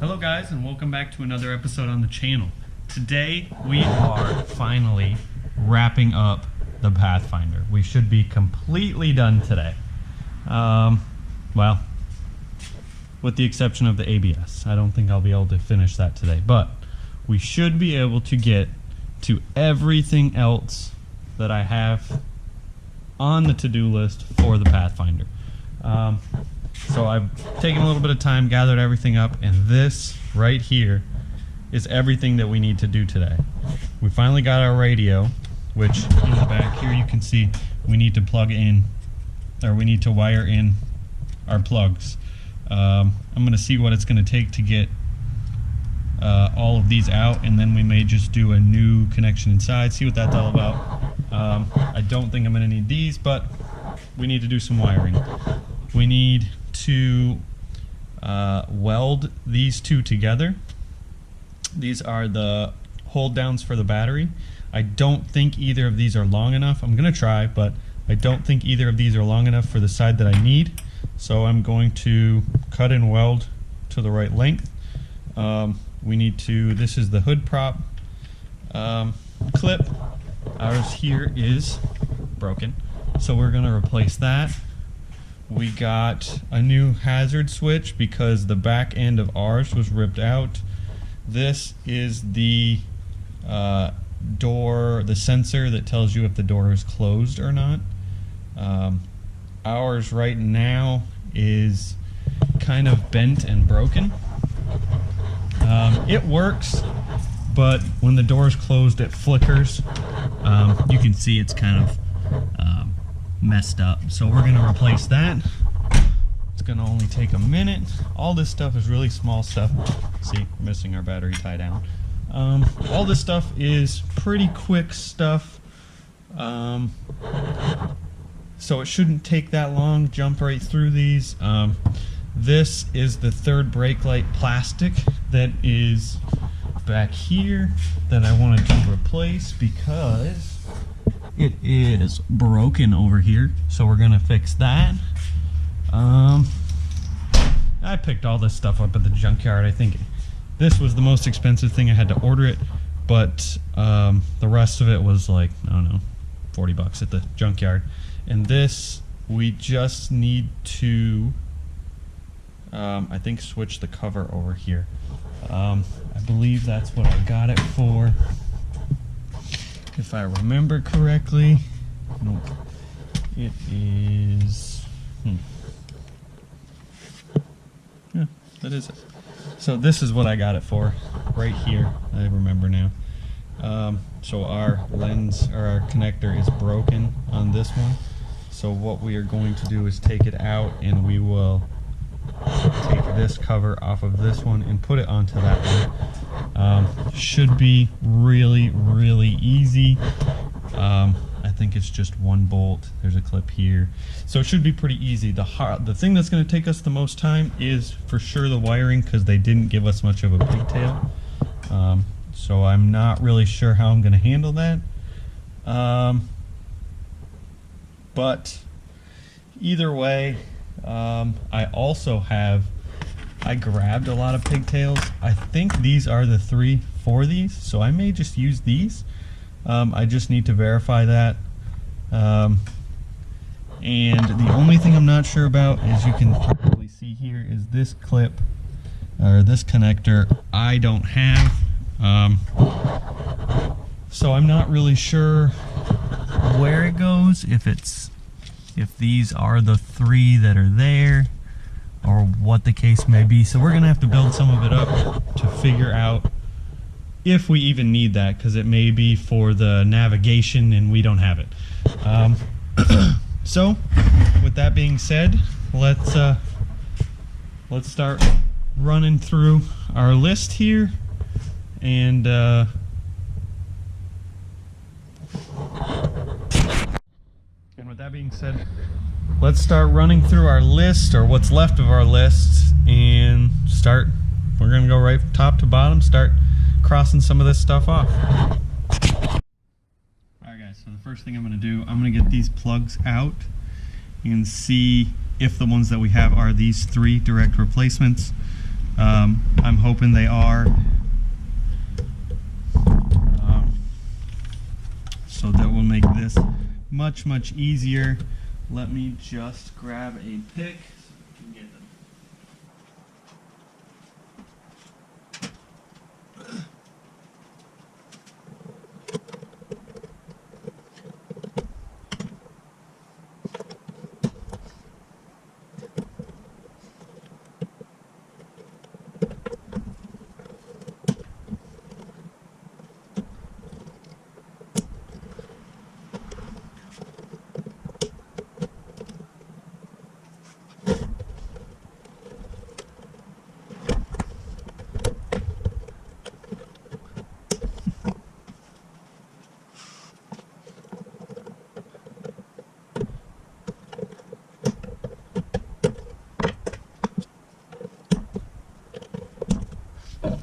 Hello guys, and welcome back to another episode on the channel. Today we are finally wrapping up the Pathfinder. We should be completely done today. Well, with the exception of the ABS. I don't think I'll be able to finish that today, but we should be able to get to everything else that I have on the to-do list for the Pathfinder. So I've taken a little bit of time, gathered everything up, and this right here is everything that we need to do today. We finally got our radio, which in the back here you can see we need to plug in, or we need to wire in our plugs. I'm going to see what it's going to take to get all of these out, and then we may just do a new connection inside, see what that's all about. I don't think I'm going to need these, but we need to do some wiring. We need to weld these two together. These are the hold downs for the battery. I don't think either of these are long enough. I'm going to try, but I don't think either of these are long enough for the side that I need. So I'm going to cut and weld to the right length. We need to, this is the hood prop clip. Ours here is broken, so we're going to replace that. We got a new hazard switch because the back end of ours was ripped out. This is the door, the sensor that tells you if the door is closed or not. Ours right now is kind of bent and broken. It works, but when the door is closed it flickers. You can see it's kind of messed up, so we're going to replace that. It's going to only take a minute. All this stuff is really small stuff. See, we're missing our battery tie down. All this stuff is pretty quick stuff, so it shouldn't take that long. Jump right through these. This is the third brake light plastic that is back here that I wanted to replace because it is broken over here, so we're gonna fix that. I picked all this stuff up at the junkyard. I think this was the most expensive thing. I had to order it, but the rest of it was like, I don't know, 40 bucks at the junkyard. And this, we just need to, I think, switch the cover over here. I believe that's what I got it for, if I remember correctly. Nope. It is... Yeah, that is it. So this is what I got it for, right here. I remember now. So our lens, or our connector, is broken on this one. So what we are going to do is take it out, and we will take this cover off of this one and put it onto that one. Should be really, really easy. I think it's just one bolt. There's a clip here, so it should be pretty easy. The thing that's going to take us the most time is for sure the wiring, because they didn't give us much of a pigtail. So I'm not really sure how I'm going to handle that. But either way, I also have, I grabbed a lot of pigtails. I think these are the 3 for these, so I may just use these. I just need to verify that. And the only thing I'm not sure about, as you can probably see here, is this clip, or this connector, I don't have. So I'm not really sure where it goes, if these are the 3 that are there, or what the case may be. So we're gonna have to build some of it up to figure out if we even need that, because it may be for the navigation and we don't have it. So with that being said, let's start running through our list here, and with that being said, let's start running through our list, or what's left of our list, and start. We're gonna go right top to bottom, start crossing some of this stuff off. Alright guys, so the first thing I'm going to do, I'm going to get these plugs out and see if the ones that we have are these 3 direct replacements. I'm hoping they are. So that will make this much easier. Let me just grab a pick so we can get them.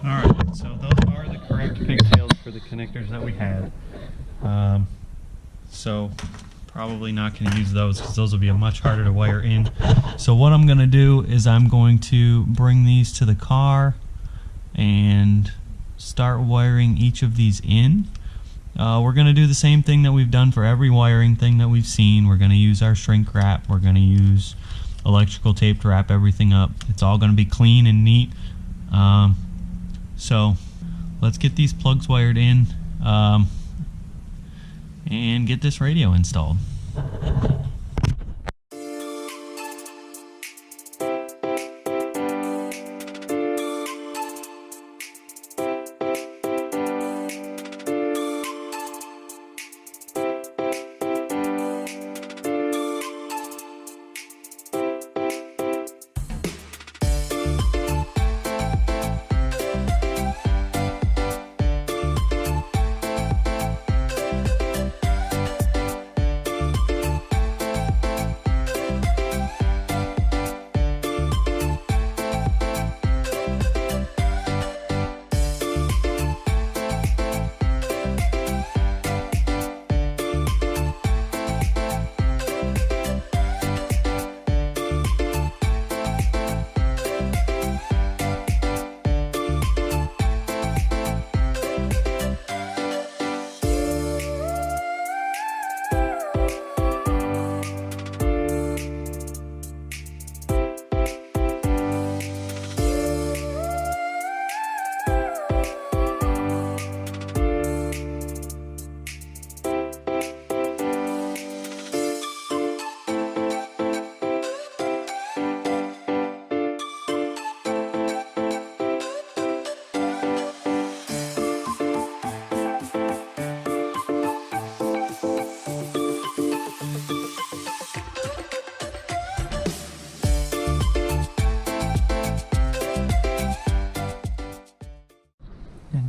Alright, so those are the correct pigtails for the connectors that we had. So probably not going to use those because those will be much harder to wire in. So what I'm going to do is I'm going to bring these to the car and start wiring each of these in. We're going to do the same thing that we've done for every wiring thing that we've seen. We're going to use our shrink wrap. We're going to use electrical tape to wrap everything up. It's all going to be clean and neat. So let's get these plugs wired in and get this radio installed.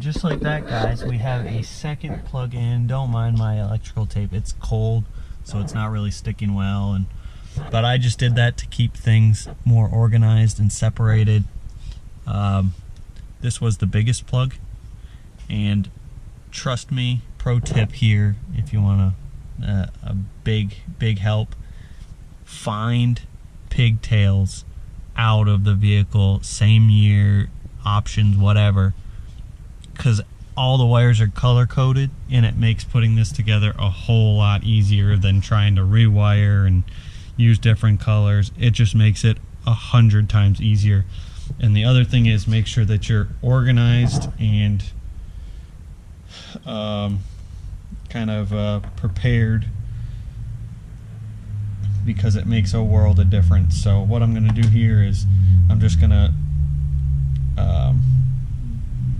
Just like that, guys, we have a second plug-in. Don't mind my electrical tape, it's cold, so it's not really sticking well, but I just did that to keep things more organized and separated. This was the biggest plug, and trust me, pro tip here, if you want a big help, find pigtails out of the vehicle, same year, options, whatever, because all the wires are color coded and it makes putting this together a whole lot easier than trying to rewire and use different colors. It just makes it 100 times easier. And the other thing is, make sure that you're organized and kind of prepared, because it makes a world of difference. So what I'm going to do here is I'm just going to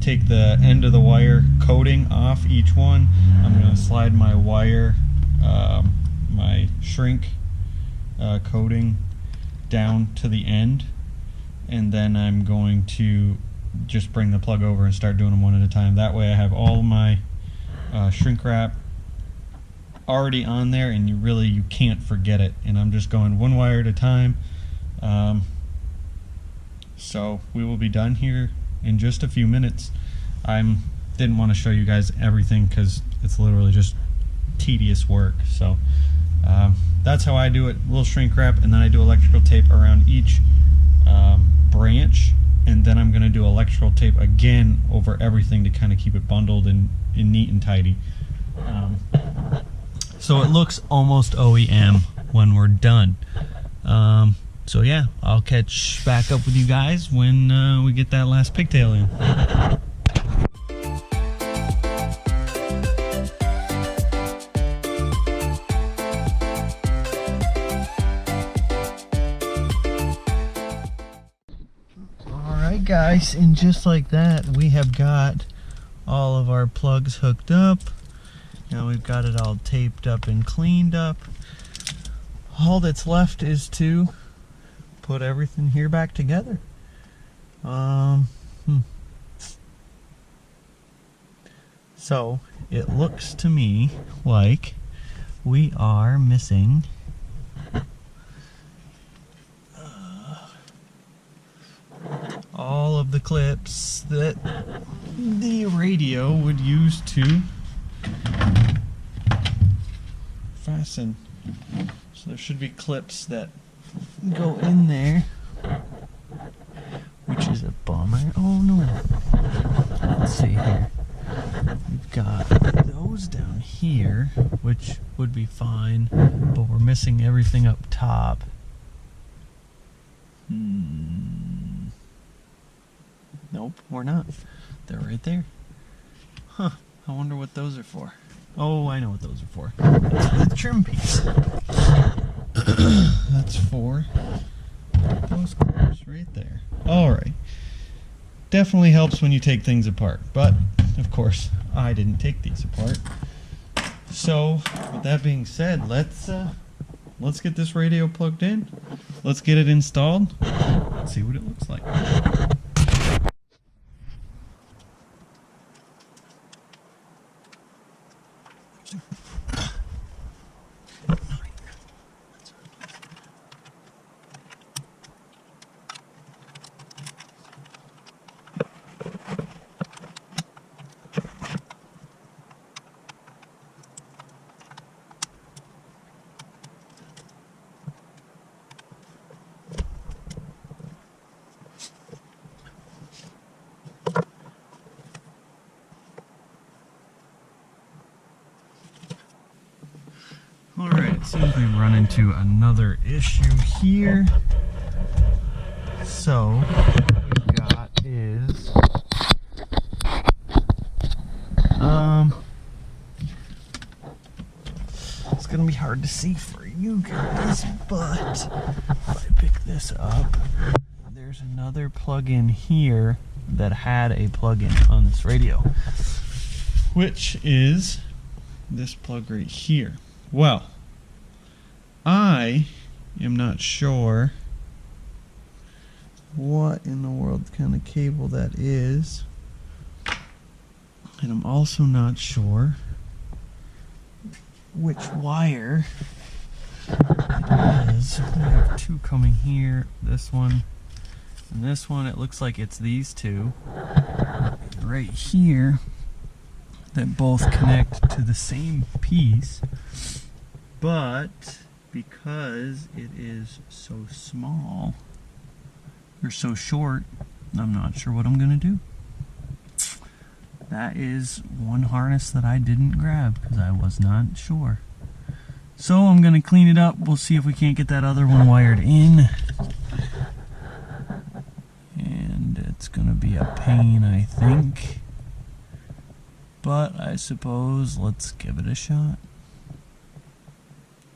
take the end of the wire coating off each one. I'm going to slide my wire, my shrink coating down to the end, and then I'm going to just bring the plug over and start doing them one at a time. That way I have all my shrink wrap already on there, and you can't forget it. And I'm just going one wire at a time. So we will be done here in just a few minutes. Didn't want to show you guys everything because it's literally just tedious work. So that's how I do it. Little shrink wrap, and then I do electrical tape around each branch, and then I'm going to do electrical tape again over everything to kind of keep it bundled and neat and tidy. So it looks almost OEM when we're done. So yeah, I'll catch back up with you guys when we get that last pigtail in. Alright guys, and just like that, we have got all of our plugs hooked up. Now we've got it all taped up and cleaned up. All that's left is to put everything here back together. So it looks to me like we are missing all of the clips that the radio would use to fasten. So there should be clips that go in there, which is a bummer. Oh no. Let's see here. We've got those down here, which would be fine, but we're missing everything up top. Nope, we're not. They're right there. Huh, I wonder what those are for. Oh, I know what those are for. That's for the trim piece. That's for those corners right there. Alright. Definitely helps when you take things apart, but of course I didn't take these apart. So with that being said, let's get this radio plugged in. Let's get it installed. Let's see what it looks like. Alright, it seems we've run into another issue here. So, what we've got is it's gonna be hard to see for you guys, but if I pick this up, there's another plug-in here that had a plug-in on this radio, which is this plug right here. Well, I am not sure what in the world kind of cable that is, and I'm also not sure which wire it is. We have two coming here, this one and this one. It looks like it's these two right here that both connect to the same piece, but because it is so small or so short, I'm not sure what I'm gonna do. That is one harness that I didn't grab because I was not sure. So I'm gonna clean it up. We'll see if we can't get that other one wired in, and it's gonna be a pain, I think. But I suppose let's give it a shot.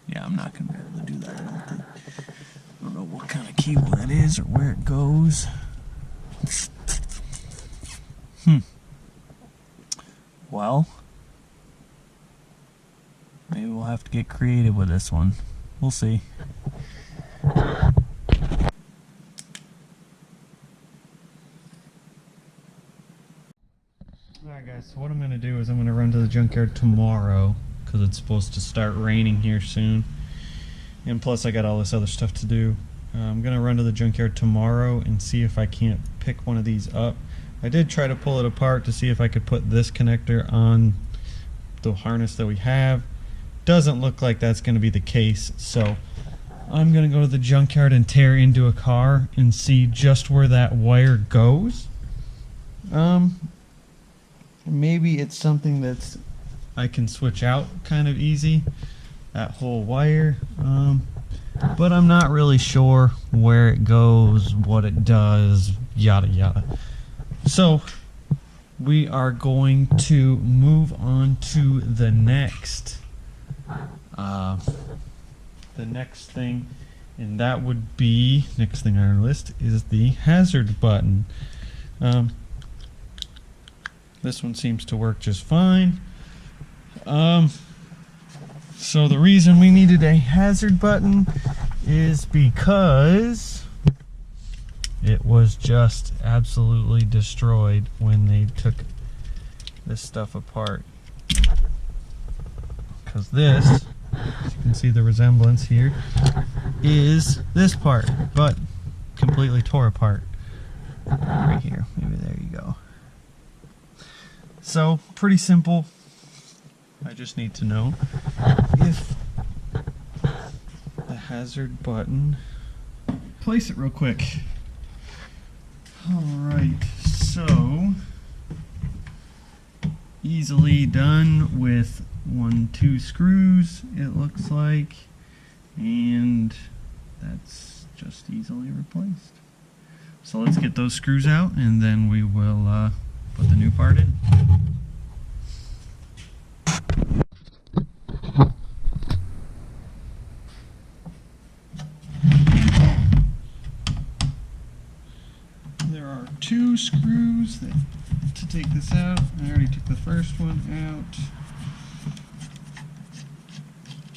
Yeah, I'm not going to be able to do that, I don't think. I don't know what kind of cable that is or where it goes. Well, maybe we'll have to get creative with this one. We'll see. Alright guys, so what I'm going to do is I'm going to run to the junkyard tomorrow because it's supposed to start raining here soon, and plus I got all this other stuff to do. I'm going to run to the junkyard tomorrow and see if I can't pick one of these up. I did try to pull it apart to see if I could put this connector on the harness that we have. Doesn't look like that's going to be the case, so I'm going to go to the junkyard and tear into a car and see just where that wire goes. Maybe it's something that's I can switch out kind of easy, that whole wire, but I'm not really sure where it goes, what it does, yada yada. So we are going to move on to the next thing, and that would be, next thing on our list is the hazard button. This one seems to work just fine. So the reason we needed a hazard button is because it was just absolutely destroyed when they took this stuff apart. Because this, as you can see the resemblance here, is this part, but completely tore apart. Right here, maybe there you go. So, pretty simple. I just need to know if the hazard button, place it real quick. Alright, so easily done with 1-2 screws, it looks like, and that's just easily replaced. So let's get those screws out and then we will put the new part in. There are 2 screws to take this out. I already took the first one out.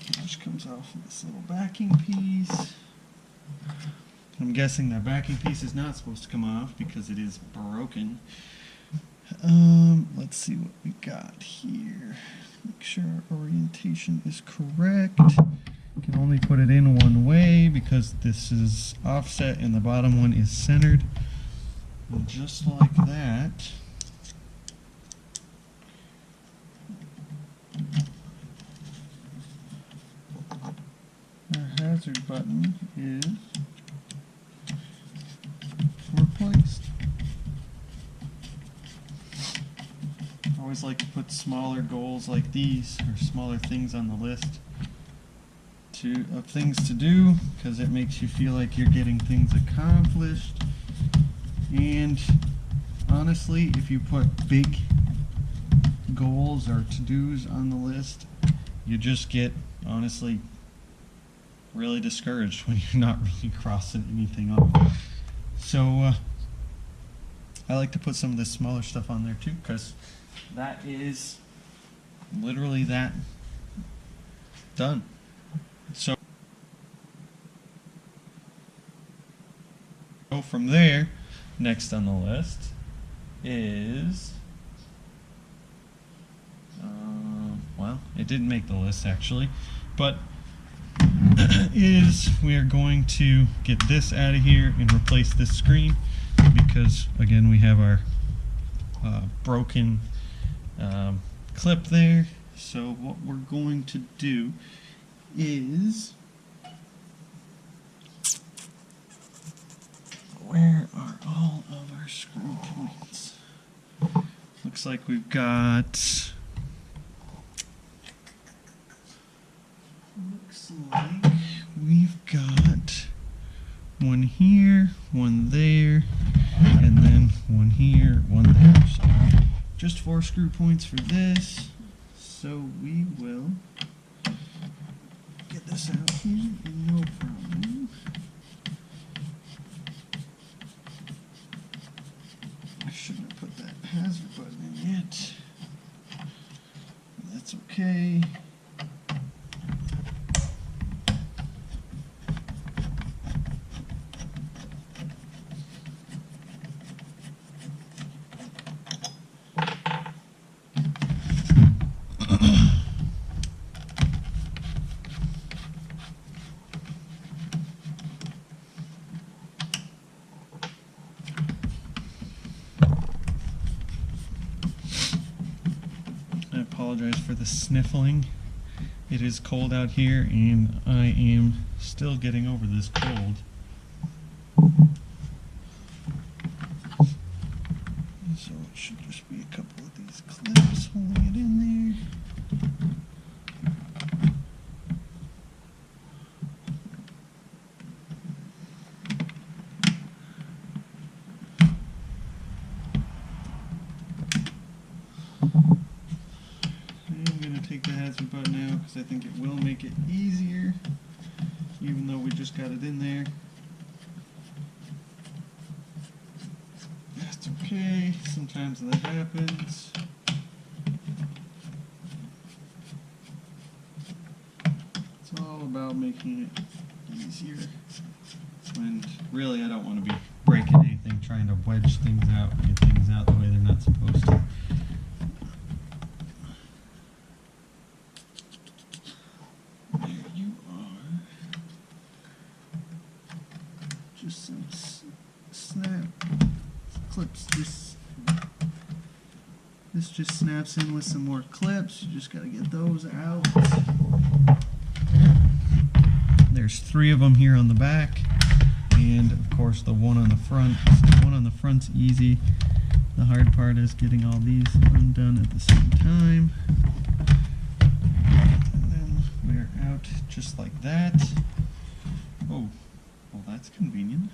It just comes off of this little backing piece. I'm guessing that backing piece is not supposed to come off because it is broken. Let's see what we got here. Make sure our orientation is correct. You can only put it in one way because this is offset and the bottom one is centered. And just like that, our hazard button is replaced. I always like to put smaller goals like these, or smaller things on the list of things to do, because it makes you feel like you're getting things accomplished. And honestly, if you put big goals or to-dos on the list, you just get, honestly, really discouraged when you're not really crossing anything off. So I like to put some of this smaller stuff on there too, because that is literally that done. So from there, next on the list is, well, it didn't make the list actually, but is we are going to get this out of here and replace this screen, because again we have our broken clip there. So what we're going to do is, where are all of our screw points? Looks like we've got, one here, one there, and then one here, one there. So just 4 screw points for this. So we will get this out here, no problem. I shouldn't have put that hazard button in yet. That's okay. I apologize for the sniffling. It is cold out here and I am still getting over this cold. So it should just be a couple of these clips holding it in there. I'm going to take the hazard button out because I think it will make it easier, even though we just got it in there. That's okay, sometimes that happens. It's all about making it easier. And really, I don't want to be breaking anything, trying to wedge things out, get things out the way they're not supposed to. There you are. Just some snap clips. This just snaps in with some more clips. You just got to get those out. There's 3 of them here on the back, and of course the one on the front. The one on the front's easy. The hard part is getting all these undone at the same time. And then we're out just like that. Oh, well, that's convenient.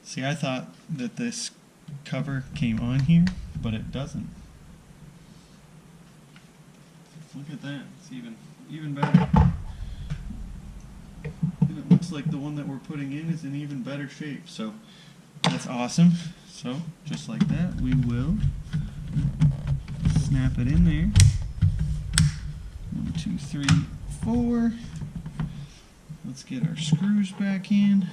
See, I thought that this cover came on here, but it doesn't. Look at that, it's even better. And it looks like the one that we're putting in is in even better shape, so that's awesome. So, just like that, we will snap it in there. 1, 2, 3, 4. Let's get our screws back in.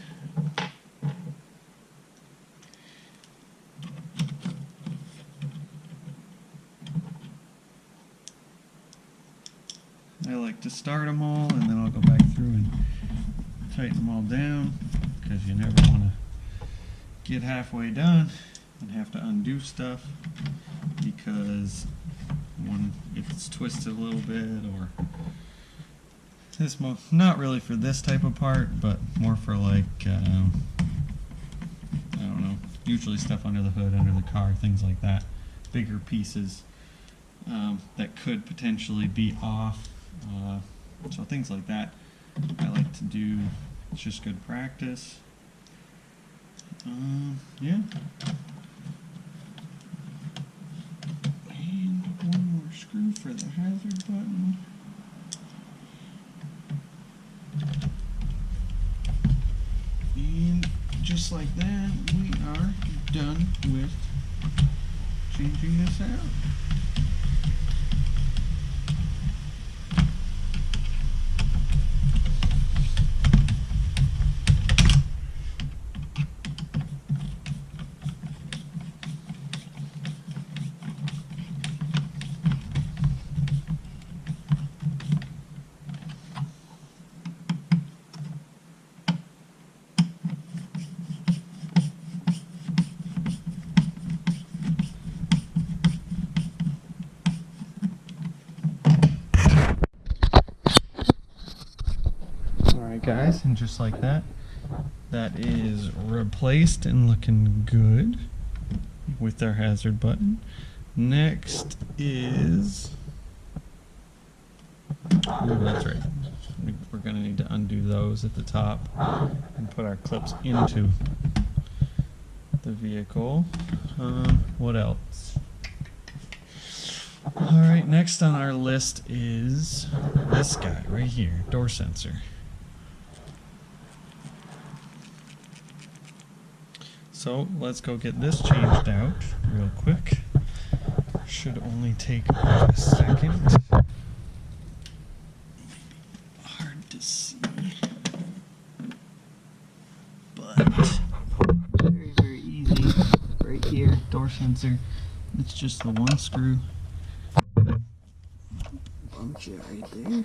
I like to start them all, and then I'll go back through and tighten them all down, because you never want to get halfway done and have to undo stuff, because if it's twisted a little bit, or this not really for this type of part, but more for like I don't know, usually stuff under the hood, under the car, things like that, bigger pieces that could potentially be off. So things like that I like to do. It's just good practice. Yeah. And one more screw for the hazard button. And just like that, we are done with changing this out. Alright guys, and just like that, that is replaced and looking good with our hazard button. Next is, that's right, we're going to need to undo those at the top and put our clips into the vehicle. What else? Alright, next on our list is this guy right here, door sensor. So let's go get this changed out real quick. Should only take about a second. Hard to see, but very, very easy. Right here, door sensor. It's just the one screw. Bunch it right there.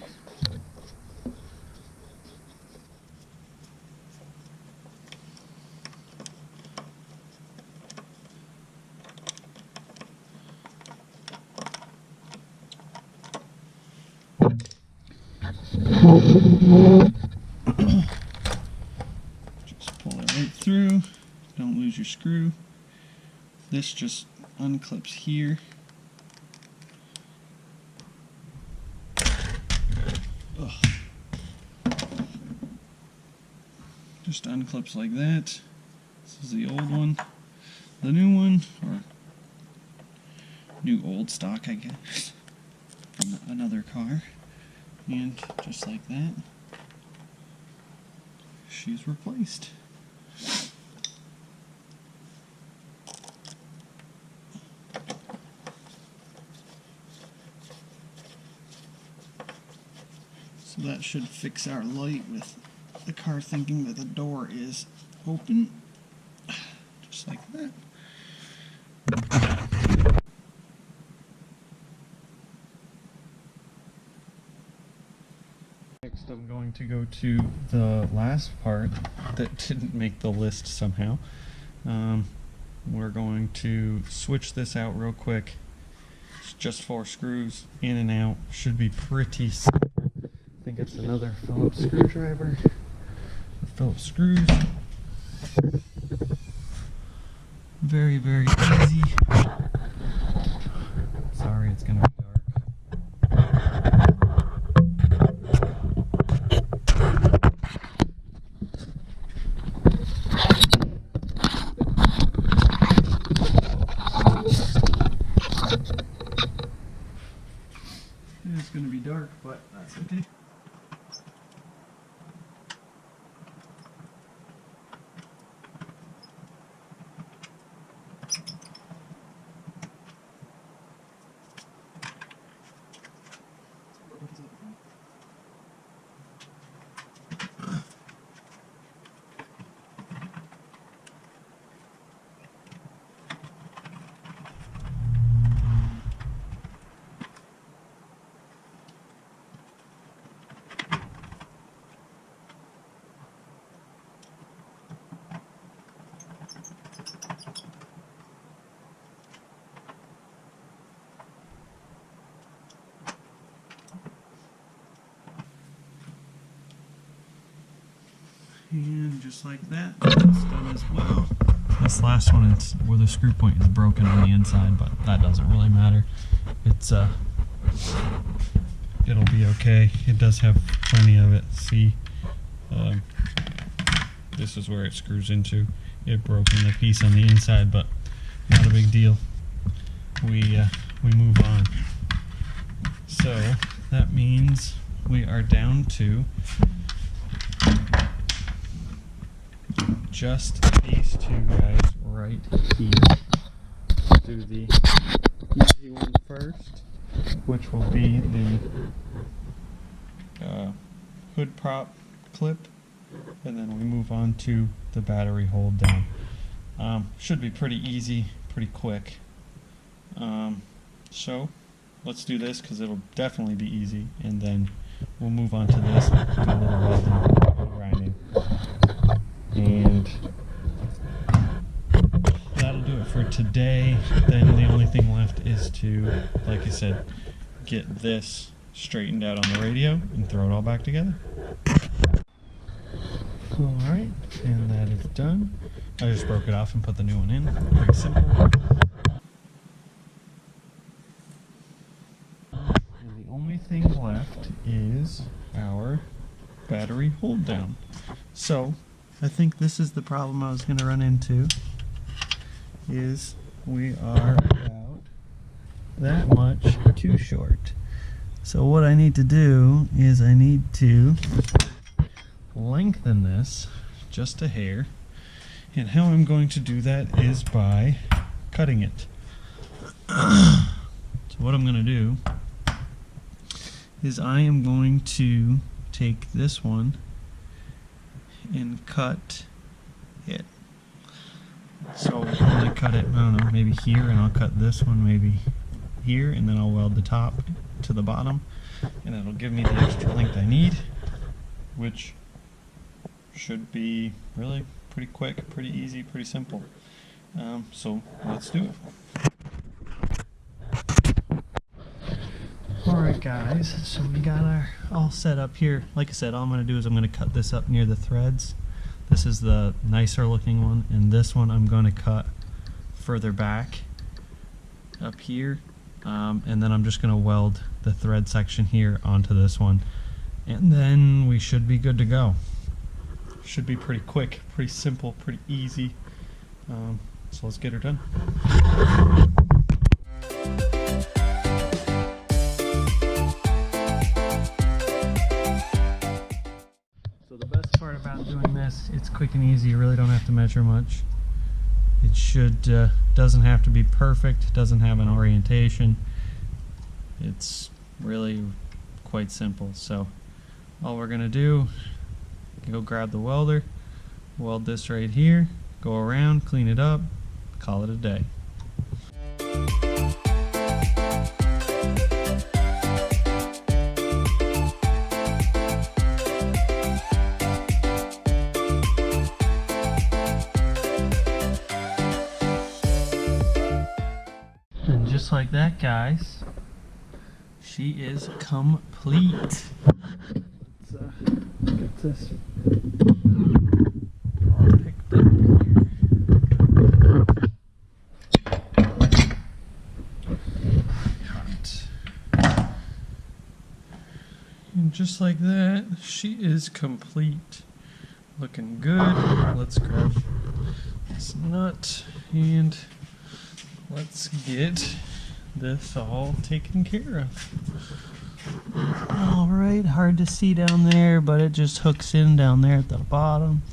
Just pull it right through, don't lose your screw. This just unclips here. Ugh. Just unclips like that. This is the old one. The new one, or new old stock, I guess, from another car. And just like that, she's replaced. So that should fix our light with the car thinking that the door is open. Just like that. Next I'm going to go to the last part that didn't make the list somehow. We're going to switch this out real quick. It's just 4 screws in and out. Should be pretty simple. I think it's another Phillips screwdriver. Phillips screws. Very, very easy. Sorry, it's gonna be dark. It's gonna be dark, but that's okay. And just like that, that's done as well. This last one is where the screw point is broken on the inside, but that doesn't really matter. It's it'll be okay. It does have plenty of it. See, this is where it screws into. It broke in the piece on the inside, but not a big deal. We move on. So that means we are down to just these two guys right here. Do the easy one first, which will be the hood prop clip, and then we move on to the battery hold down. Should be pretty easy, pretty quick. So let's do this because it'll definitely be easy, and then we'll move on to this, do a little welding, grinding. And that'll do it for today. Then the only thing left is to, like I said, get this straightened out on the radio and throw it all back together. Alright, and that is done. I just broke it off and put the new one in. Very simple. And the only thing left is our battery hold down. So I think this is the problem I was going to run into, is we are about that much too short. So what I need to do is I need to lengthen this just a hair, and how I'm going to do that is by cutting it. So what I'm going to do is I am going to take this one and cut it. So I'll only cut it, I don't know, maybe here, and I'll cut this one maybe here, and then I'll weld the top to the bottom, and it'll give me the extra length I need, which should be really pretty quick, pretty easy, pretty simple. So let's do it. Alright guys, so we got our all set up here. Like I said, all I'm going to do is I'm going to cut this up near the threads. This is the nicer looking one, and this one I'm going to cut further back up here, and then I'm just going to weld the thread section here onto this one, and then we should be good to go. Should be pretty quick, pretty simple, pretty easy. So let's get her done. So the best part about doing this, it's quick and easy. You really don't have to measure much. It doesn't have to be perfect, doesn't have an orientation. It's really quite simple. So all we're gonna do, go grab the welder, weld this right here, go around, clean it up, call it a day. And just like that, guys, she is complete. Let's get this all picked up here. Cut. And just like that, she is complete. Looking good. Let's grab this nut and let's get this all taken care of. Alright, hard to see down there, but it just hooks in down there at the bottom.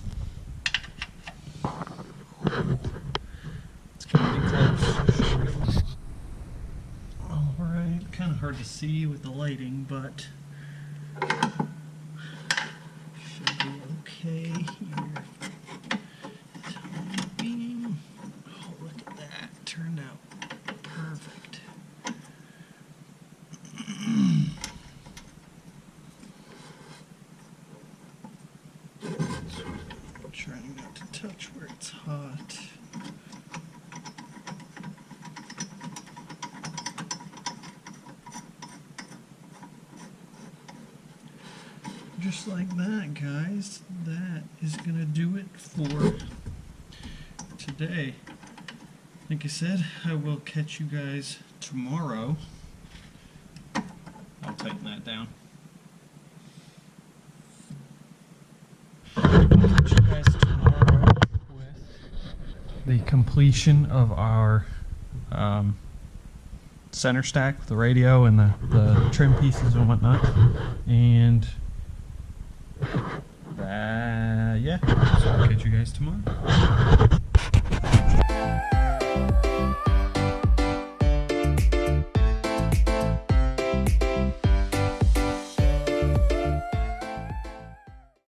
It's gonna be close. Alright, kind of hard to see with the lighting, but should be okay here. Tiny beam. Oh, look at that. Turned out perfect. Trying not to touch where it's hot. Just like that, guys. That is gonna do it for today. Like I said, I will catch you guys tomorrow. I'll tighten that down. I'll catch you guys tomorrow with the completion of our center stack with the radio and the trim pieces and whatnot. And yeah, so I'll catch you guys tomorrow.